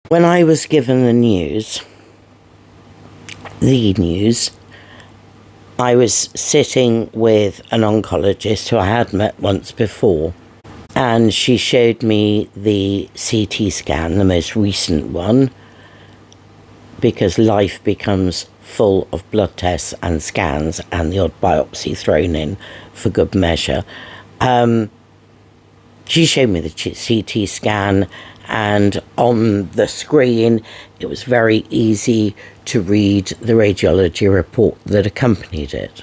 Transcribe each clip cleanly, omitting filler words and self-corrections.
When I was given the news, I was sitting with an oncologist who I had met once before, and she showed me the CT scan, the most recent one, because life becomes full of blood tests and scans and the odd biopsy thrown in for good measure. She showed me the CT scan, and on the screen it was very easy to read the radiology report that accompanied it.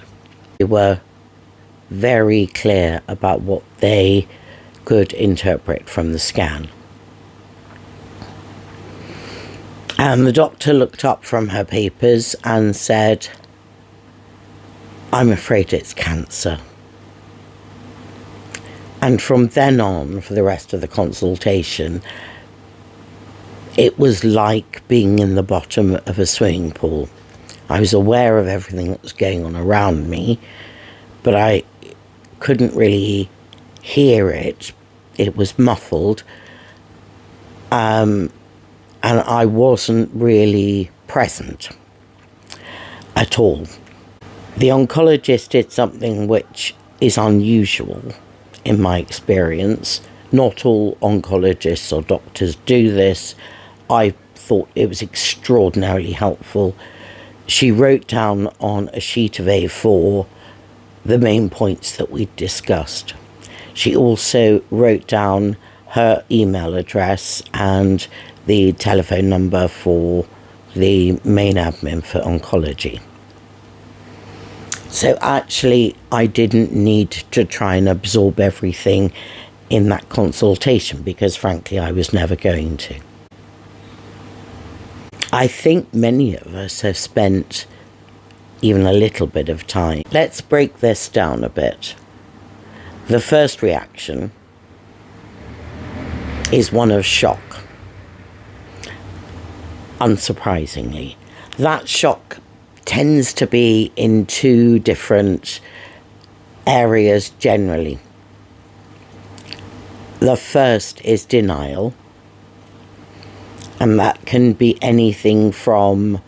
They were very clear about what they could interpret from the scan. And the doctor looked up from her papers and said, "I'm afraid it's cancer." And from then on, for the rest of the consultation, it was like being in the bottom of a swimming pool. I was aware of everything that was going on around me, but I couldn't really hear it. It was muffled. And I wasn't really present at all. The oncologist did something which is unusual in my experience. Not all oncologists or doctors do this. I thought it was extraordinarily helpful. She wrote down on a sheet of A4 the main points that we discussed. She also wrote down her email address and the telephone number for the main admin for oncology. So actually, I didn't need to try and absorb everything in that consultation because, frankly, I was never going to. I think many of us have spent even a little bit of time. Let's break this down a bit. The first reaction is one of shock. Unsurprisingly, that shock tends to be in two different areas generally. The first is denial, and that can be anything from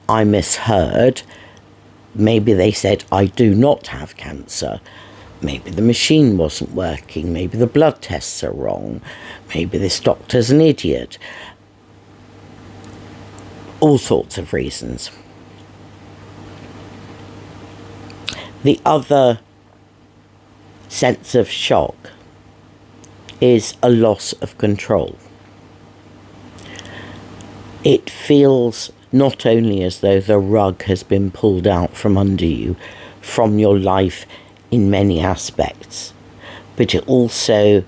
I misheard, maybe they said I do not have cancer, maybe the machine wasn't working, maybe the blood tests are wrong, maybe this doctor's an idiot. All sorts of reasons. The other sense of shock is a loss of control. It feels not only as though the rug has been pulled out from under you, from your life in many aspects, but it also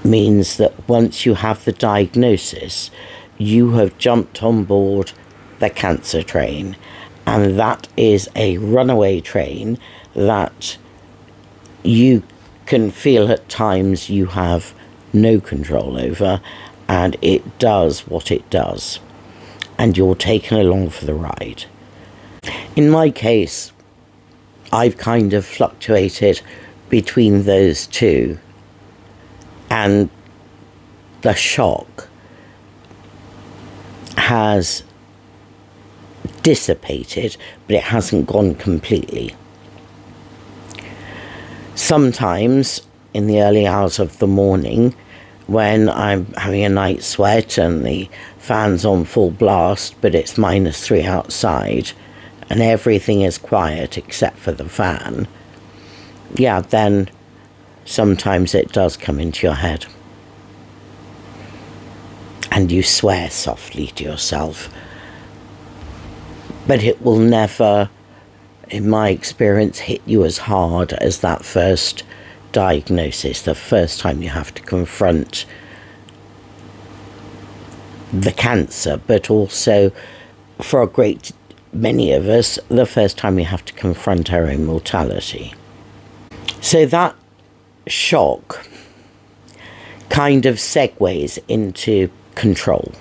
means that once you have the diagnosis, you have jumped on board the cancer train, and that is a runaway train that you can feel at times you have no control over, and it does what it does, and you're taken along for the ride. In my case, I've kind of fluctuated between those two, and the shock has dissipated, but it hasn't gone completely. Sometimes in the early hours of the morning, when I'm having a night sweat and the fan's on full blast, but it's -3 outside and everything is quiet except for the fan, yeah, then sometimes it does come into your head. And you swear softly to yourself. But it will never, in my experience, hit you as hard as that first diagnosis, the first time you have to confront the cancer, but also for a great many of us, the first time we have to confront our own mortality. So that shock kind of segues into control.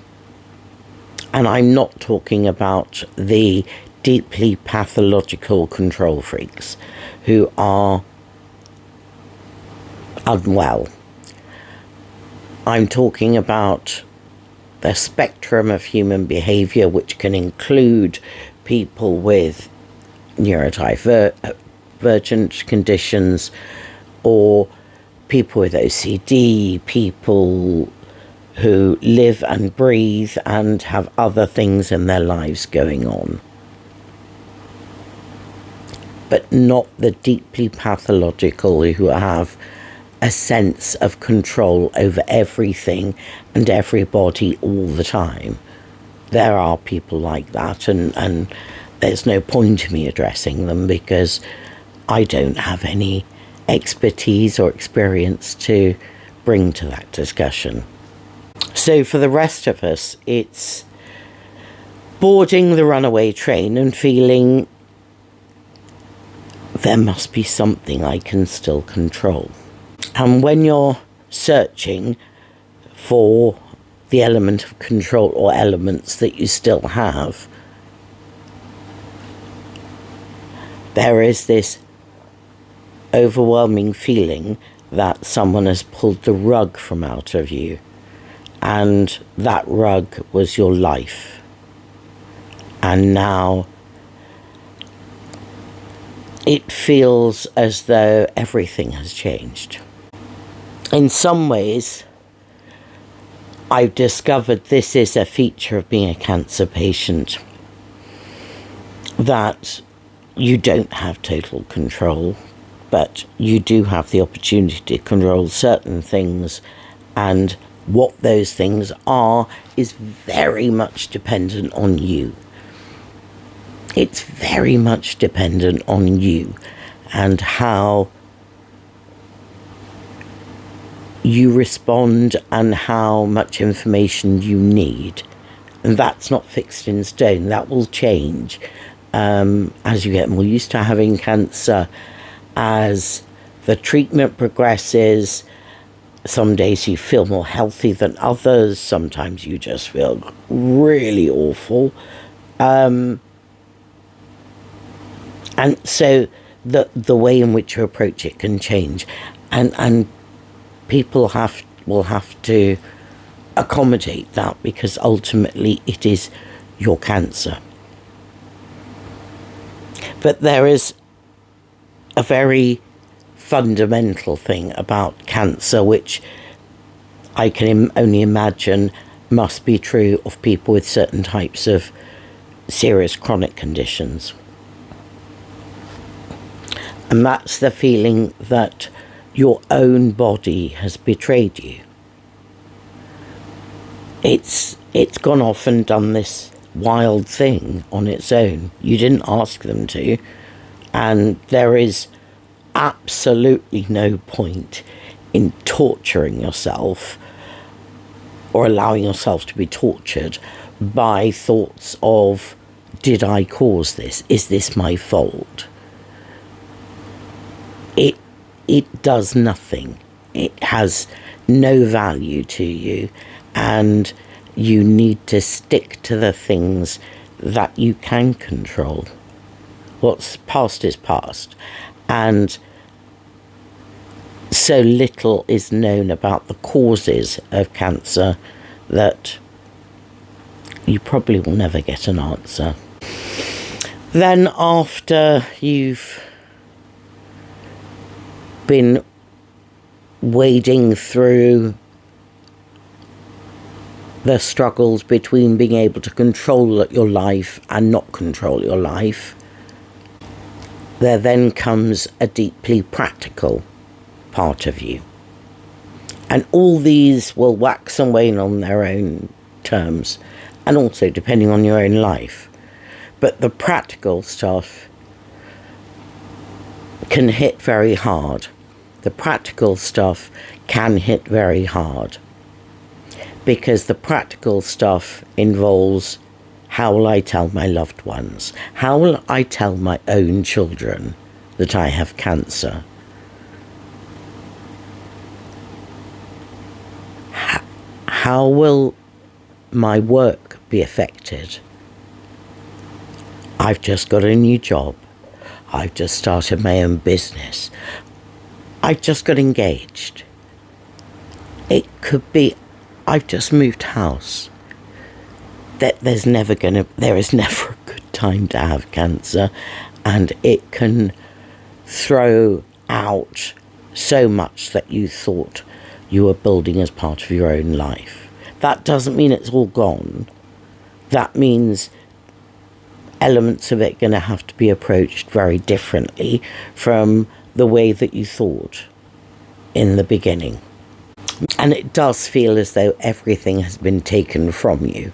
And I'm not talking about the deeply pathological control freaks who are unwell. I'm talking about the spectrum of human behaviour, which can include people with neurodivergent conditions, or people with OCD, people who live and breathe and have other things in their lives going on, but not the deeply pathological who have a sense of control over everything and everybody all the time. There are people like that, and there's no point in me addressing them because I don't have any expertise or experience to bring to that discussion. So for the rest of us, it's boarding the runaway train and feeling there must be something I can still control. And when you're searching for the element of control or elements that you still have, there is this overwhelming feeling that someone has pulled the rug from out of you, and that rug was your life, and now it feels as though everything has changed. In some ways, I've discovered this is a feature of being a cancer patient, that you don't have total control, but you do have the opportunity to control certain things, and what those things are is very much dependent on you. It's very much dependent on you and how you respond and how much information you need. And that's not fixed in stone. That will change as you get more used to having cancer, as the treatment progresses. Some days you feel more healthy than others. Sometimes you just feel really awful. And so the way in which you approach it can change. And people will have to accommodate that, because ultimately it is your cancer. But there is a very fundamental thing about cancer, which I can only imagine must be true of people with certain types of serious chronic conditions. And that's the feeling that your own body has betrayed you. It's gone off and done this wild thing on its own. You didn't ask them to, and there is absolutely no point in torturing yourself or allowing yourself to be tortured by thoughts of, did I cause this? Is this my fault? It does nothing. It has no value to you, and you need to stick to the things that you can control. What's past is past, and so little is known about the causes of cancer that you probably will never get an answer. Then after you've been wading through the struggles between being able to control your life and not control your life, there then comes a deeply practical part of you. And all these will wax and wane on their own terms, and also depending on your own life. But the practical stuff can hit very hard. The practical stuff can hit very hard, because the practical stuff involves, how will I tell my loved ones? How will I tell my own children that I have cancer? How will my work be affected? I've just got a new job. I've just started my own business. I've just got engaged. It could be, I've just moved house. that there is never a good time to have cancer, and it can throw out so much that you thought you were building as part of your own life. That doesn't mean it's all gone. That means elements of it are going to have to be approached very differently from the way that you thought in the beginning. And it does feel as though everything has been taken from you,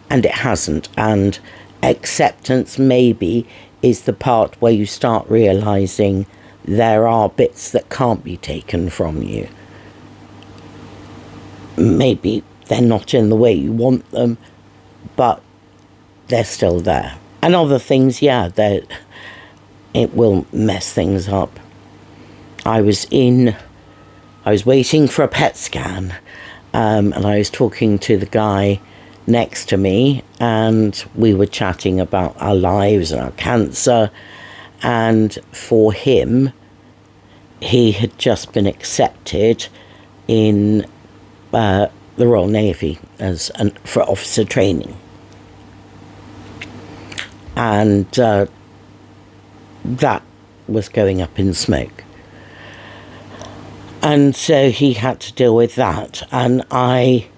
and it hasn't. And acceptance maybe is the part where you start realizing there are bits that can't be taken from you. Maybe they're not in the way you want them, but they're still there. And other things, yeah, it will mess things up. I was waiting for a PET scan, and I was talking to the guy next to me, and we were chatting about our lives and our cancer. And for him, he had just been accepted in the Royal Navy for officer training. And that was going up in smoke. And so he had to deal with that. And I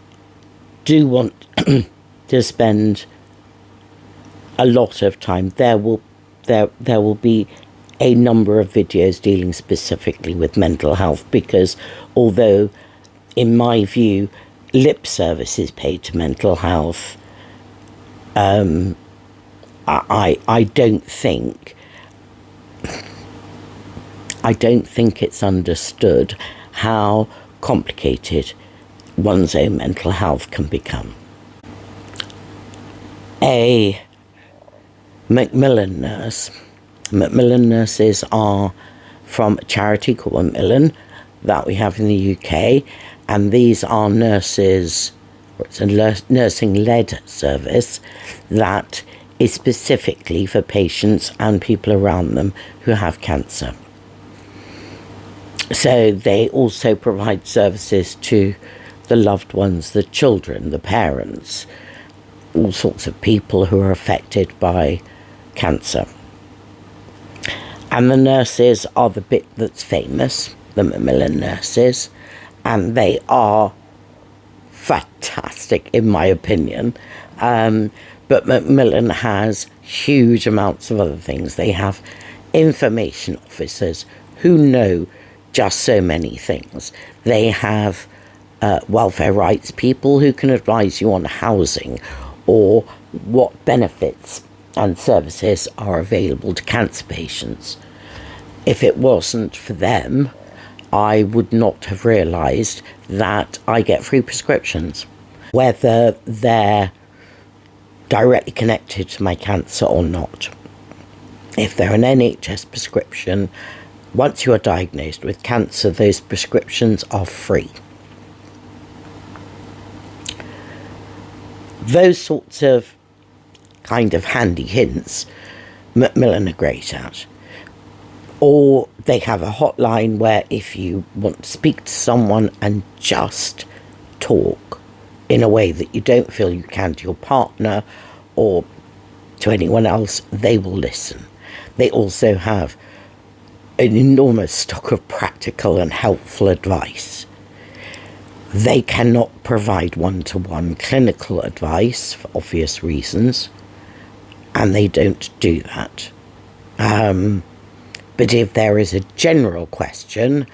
do want to spend a lot of time. There will be a number of videos dealing specifically with mental health, because although, in my view, lip service is paid to mental health, I don't think it's understood how complicated one's own mental health can become. A Macmillan nurse. Macmillan nurses are from a charity called Macmillan that we have in the UK, and these are nurses, it's a nursing-led service that is specifically for patients and people around them who have cancer. So they also provide services to the loved ones, the children, the parents, all sorts of people who are affected by cancer. And the nurses are the bit that's famous, the Macmillan nurses, and they are fantastic in my opinion. But Macmillan has huge amounts of other things. They have information officers who know just so many things. They have welfare rights people who can advise you on housing or what benefits and services are available to cancer patients. If it wasn't for them, I would not have realised that I get free prescriptions, whether they're directly connected to my cancer or not. If they're an NHS prescription, once you are diagnosed with cancer, those prescriptions are free. Those sorts of kind of handy hints, Macmillan are great at. Or they have a hotline where if you want to speak to someone and just talk in a way that you don't feel you can to your partner or to anyone else, they will listen. They also have an enormous stock of practical and helpful advice. They cannot provide one-to-one clinical advice for obvious reasons, and they don't do that. But if there is a general question,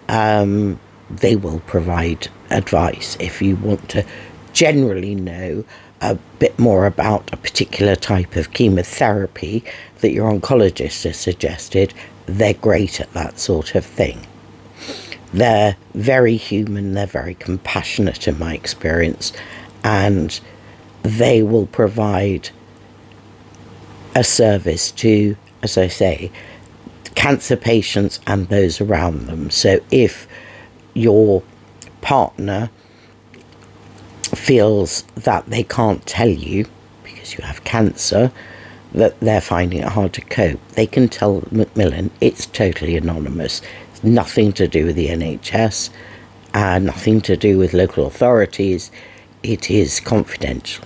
they will provide advice. If you want to generally know a bit more about a particular type of chemotherapy that your oncologist has suggested, they're great at that sort of thing. They're very human, they're very compassionate in my experience, and they will provide a service to, as I say, cancer patients and those around them. So if your partner feels that they can't tell you, because you have cancer, that they're finding it hard to cope, they can tell Macmillan it's totally anonymous. It's nothing to do with the NHS, nothing to do with local authorities. It is confidential.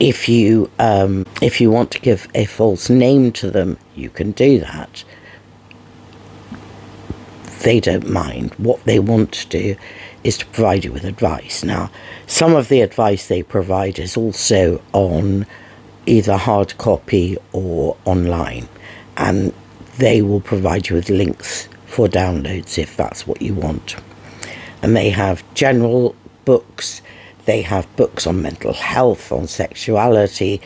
If you want to give a false name to them, you can do that. They don't mind. What they want to do is to provide you with advice. Now, some of the advice they provide is also on either hard copy or online, and they will provide you with links for downloads if that's what you want. And they have general books, they have books on mental health, on sexuality,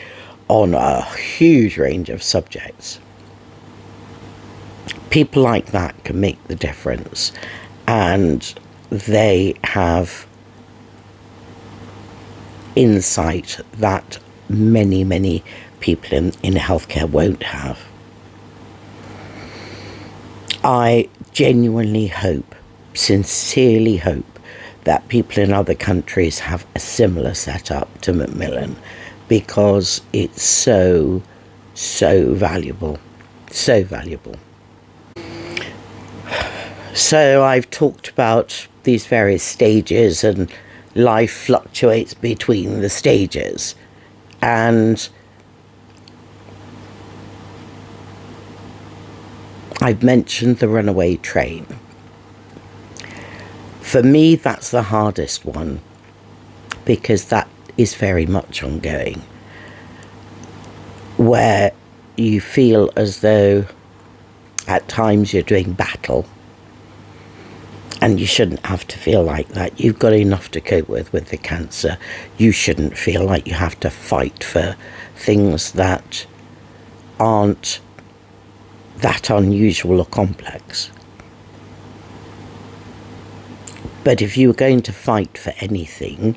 on a huge range of subjects. People like that can make the difference, and they have insight that many people in healthcare won't have. I genuinely hope, sincerely hope, that people in other countries have a similar setup to Macmillan, because it's so valuable, so valuable. So I've talked about these various stages, and life fluctuates between the stages, and I've mentioned the runaway train. For me, that's the hardest one, because that is very much ongoing, where you feel as though at times you're doing battle, and you shouldn't have to feel like that. You've got enough to cope with the cancer. You shouldn't feel like you have to fight for things that aren't that unusual or complex. But if you were going to fight for anything,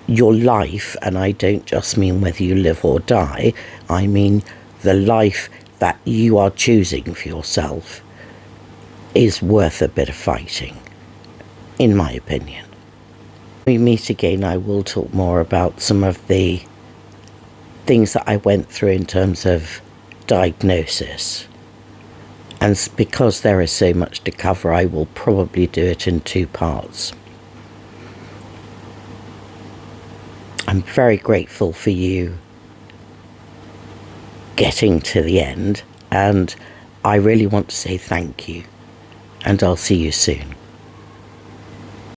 your life, and I don't just mean whether you live or die, I mean the life that you are choosing for yourself, is worth a bit of fighting, in my opinion. When we meet again, I will talk more about some of the things that I went through in terms of diagnosis. And because there is so much to cover, I will probably do it in 2 parts. I'm very grateful for you getting to the end, and I really want to say thank you, and I'll see you soon.